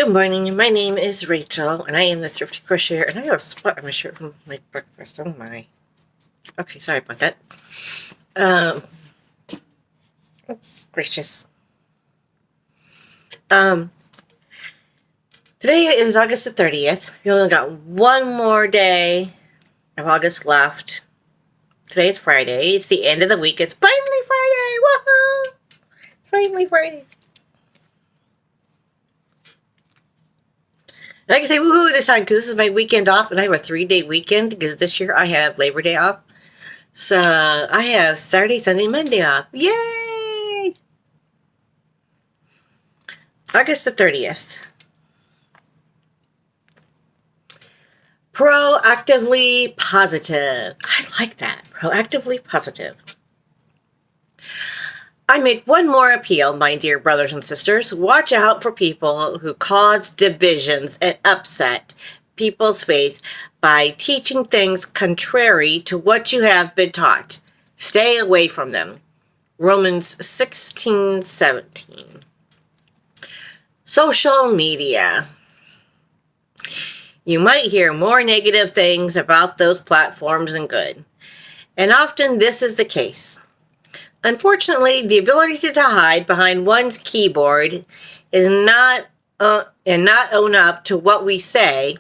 Good morning. My name is Rachel, and I am the Thrifty Crocheter, and I have a spot on my shirt from my breakfast. Oh my. Okay, sorry about that. Oh, gracious. Um, Today is August the 30th. We only got one more day of August left. Today is Friday. It's the end of the week. It's finally Friday. Woohoo! It's finally Friday. And I can say woohoo this time because this is my weekend off, and I have a 3-day weekend because this year I have Labor Day off. So I have Saturday, Sunday, Monday off. Yay! August the 30th. Proactively positive. I like that. Proactively positive. I make one more appeal, my dear brothers and sisters. Watch out for people who cause divisions and upset people's faith by teaching things contrary to what you have been taught. Stay away from them. Romans 16:17. Social media. You might hear more negative things about those platforms than good. And often this is the case. Unfortunately, the ability to hide behind one's keyboard is not own up to what we say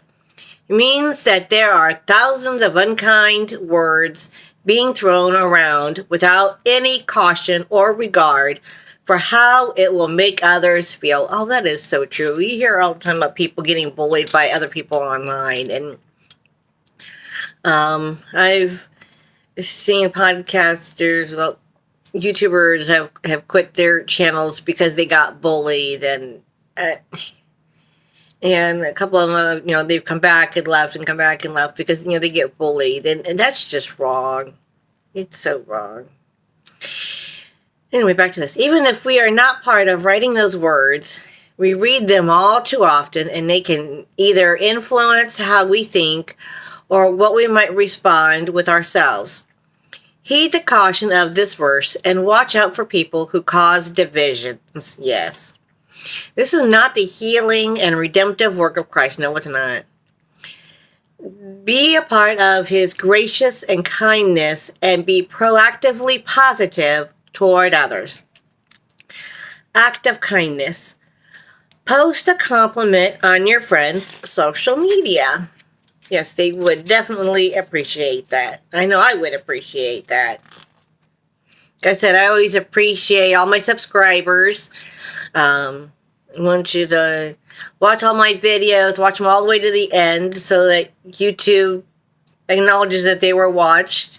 means that there are thousands of unkind words being thrown around without any caution or regard for how it will make others feel. Oh, that is so true. We hear all the time about people getting bullied by other people online, and I've seen podcasters, YouTubers have quit their channels because they got bullied, and a couple of them, they've come back and left and come back and left because, they get bullied, and that's just wrong. It's so wrong. Anyway, back to this. Even if we are not part of writing those words, we read them all too often, and they can either influence how we think or what we might respond with ourselves. Heed the caution of this verse and watch out for people who cause divisions. Yes. This is not the healing and redemptive work of Christ. No, it's not. Be a part of his gracious and kindness and be proactively positive toward others. Act of kindness. Post a compliment on your friend's social media. Yes, they would definitely appreciate that. I know I would appreciate that. Like I said, I always appreciate all my subscribers. I want you to watch all my videos, watch them all the way to the end so that YouTube acknowledges that they were watched.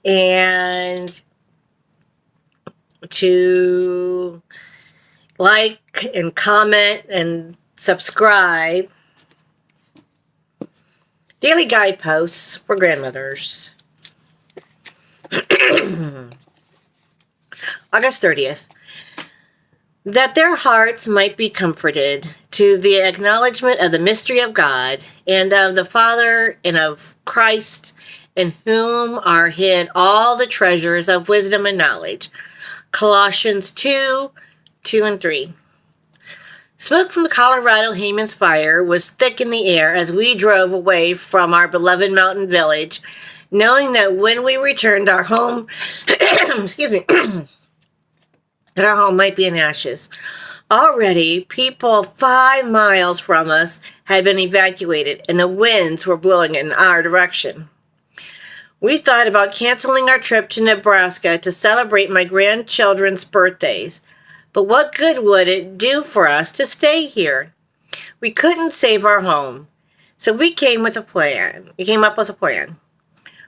And to like and comment and subscribe. Daily guideposts for grandmothers. August 30th. That their hearts might be comforted to the acknowledgement of the mystery of God and of the Father and of Christ, in whom are hid all the treasures of wisdom and knowledge. Colossians 2:2-3. Smoke from the Colorado Hayman's fire was thick in the air as we drove away from our beloved mountain village, knowing that when we returned our home, excuse me, that our home might be in ashes. Already, people 5 miles from us had been evacuated, and the winds were blowing in our direction. We thought about canceling our trip to Nebraska to celebrate my grandchildren's birthdays. But what good would it do for us to stay here? We couldn't save our home. So we came up with a plan.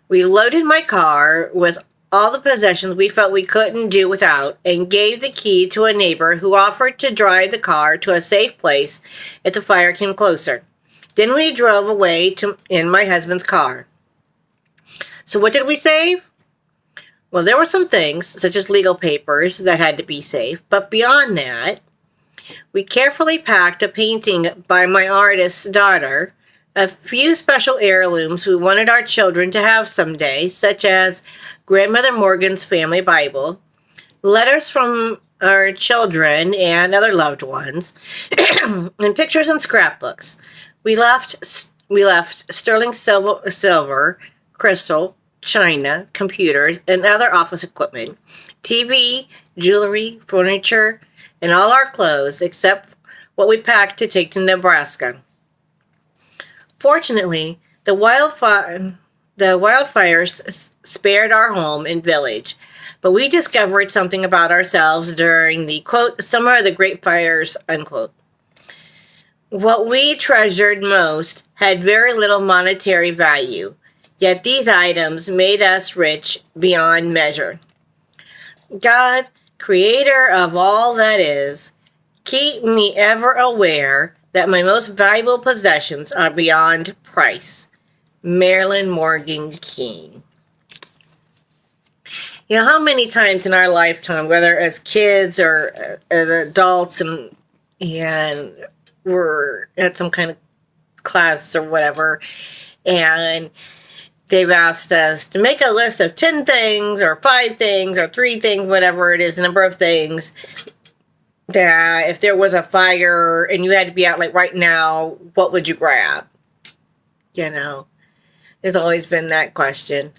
We loaded my car with all the possessions we felt we couldn't do without and gave the key to a neighbor who offered to drive the car to a safe place if the fire came closer. Then we drove away in my husband's car. So what did we save? Well, there were some things, such as legal papers, that had to be safe. But beyond that, we carefully packed a painting by my artist's daughter, a few special heirlooms we wanted our children to have someday, such as Grandmother Morgan's family Bible, letters from our children and other loved ones, and pictures and scrapbooks. We left sterling silver, crystal, china, computers, and other office equipment, TV, jewelry, furniture, and all our clothes except what we packed to take to Nebraska. Fortunately, the wildfires spared our home and village, but we discovered something about ourselves during the quote summer of the great fires unquote. What we treasured most had very little monetary value, yet these items made us rich beyond measure. God, creator of all that is, keep me ever aware that my most valuable possessions are beyond price. Marilyn Morgan King. You know, how many times in our lifetime, whether as kids or as adults, and we're at some kind of class or whatever, and they've asked us to make a list of 10 things or 5 things or 3 things, whatever it is, the number of things that if there was a fire and you had to be out like right now, what would you grab? You know, there's always been that question.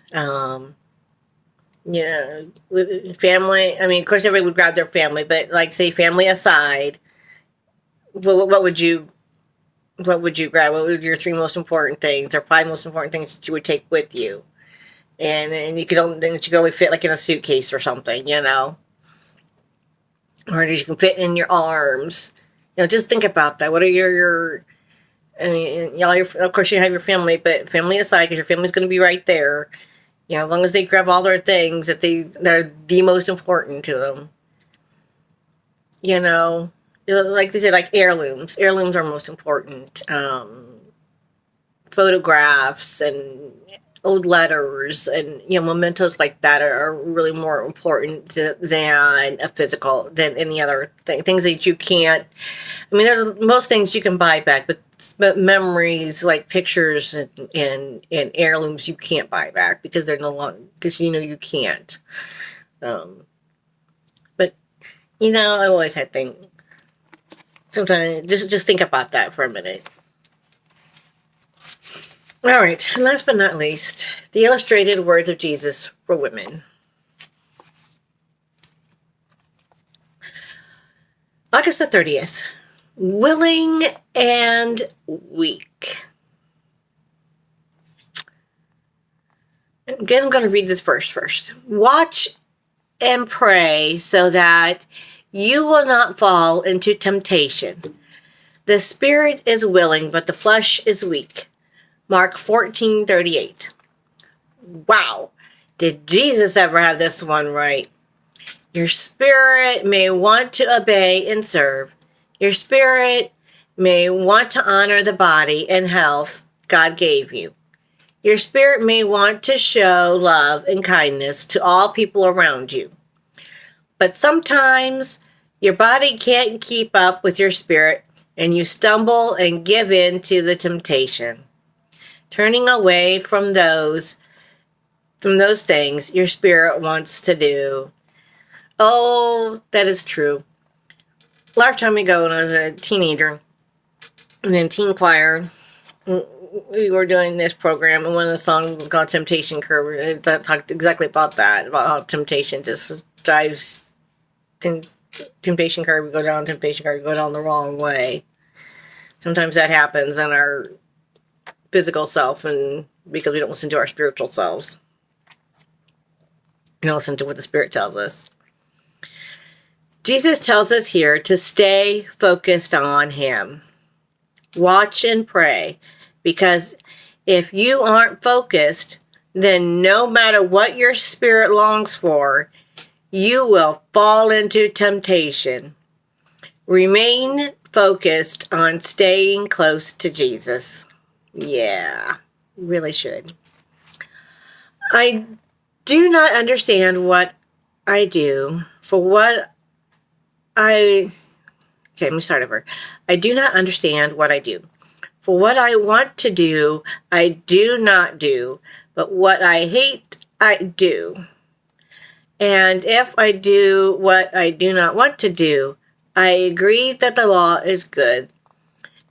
Family, I mean, of course everybody would grab their family, but like say family aside, what would you grab? What would your 3 most important things or 5 most important things that you would take with you? And you could only fit like in a suitcase or something, or you can fit in your arms. Just think about that. What are your I mean, of course you have your family, but family aside, because your family's going to be right there. As long as they grab all their things that are the most important to them. Like they say, like heirlooms. Heirlooms are most important. Photographs and old letters and mementos like that are really more important than any other thing. Things that you can't. I mean, there's most things you can buy back, but memories like pictures and heirlooms you can't buy back because they're no longer, because you can't. But I always had things. Sometimes just think about that for a minute. All right, and last but not least, the illustrated words of Jesus for women. August the 30th. Willing and weak. Again, I'm going to read this verse first. Watch and pray so that you will not fall into temptation. The spirit is willing, but the flesh is weak. Mark 14:38. Wow. Did Jesus ever have this one right? Your spirit may want to obey and serve. Your spirit may want to honor the body and health God gave you. Your spirit may want to show love and kindness to all people around you. But sometimes your body can't keep up with your spirit and you stumble and give in to the temptation. Turning away from those things your spirit wants to do. Oh, that is true. A lifetime ago when I was a teenager and in teen choir, we were doing this program and one of the songs was called Temptation Curve. It talked exactly about that, about how temptation just drives temptation curve, we go down temptation curve, we go down the wrong way. Sometimes that happens in our physical self, and because we don't listen to our spiritual selves. We don't listen to what the Spirit tells us. Jesus tells us here to stay focused on Him. Watch and pray, because if you aren't focused, then no matter what your spirit longs for, you will fall into temptation. Remain focused on staying close to Jesus. Yeah, really should. I do not understand what I do for what I... Okay, let me start over. I do not understand what I do. For what I want to do, I do not do. But what I hate, I do. And if I do what I do not want to do, I agree that the law is good.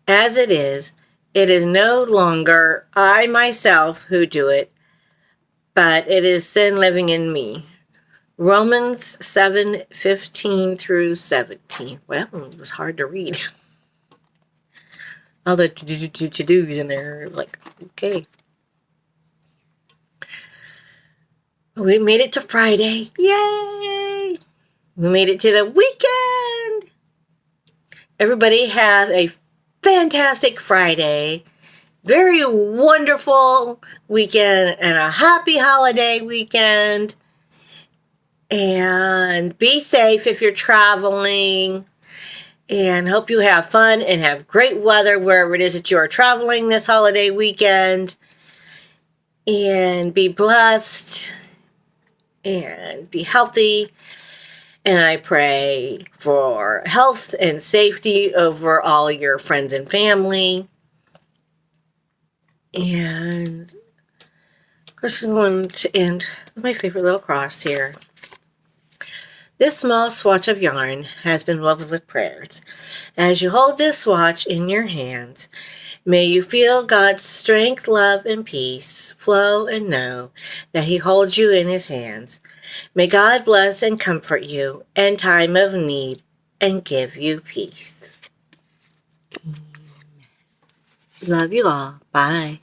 As it is no longer I myself who do it, but it is sin living in me. Romans 7:15 through 17. Well, it was hard to read. All the to-dos in there. Like, okay. We made it to Friday. Yay! We made it to the weekend. Everybody have a fantastic Friday. Very wonderful weekend and a happy holiday weekend. And be safe if you're traveling. And hope you have fun and have great weather wherever it is that you are traveling this holiday weekend. And be blessed and be healthy. And I pray for health and safety over all your friends and family. And of course, I want to end with my favorite little cross here. This small swatch of yarn has been woven with prayers. As you hold this swatch in your hands, may you feel God's strength, love, and peace flow and know that He holds you in His hands. May God bless and comfort you in time of need and give you peace. Love you all. Bye.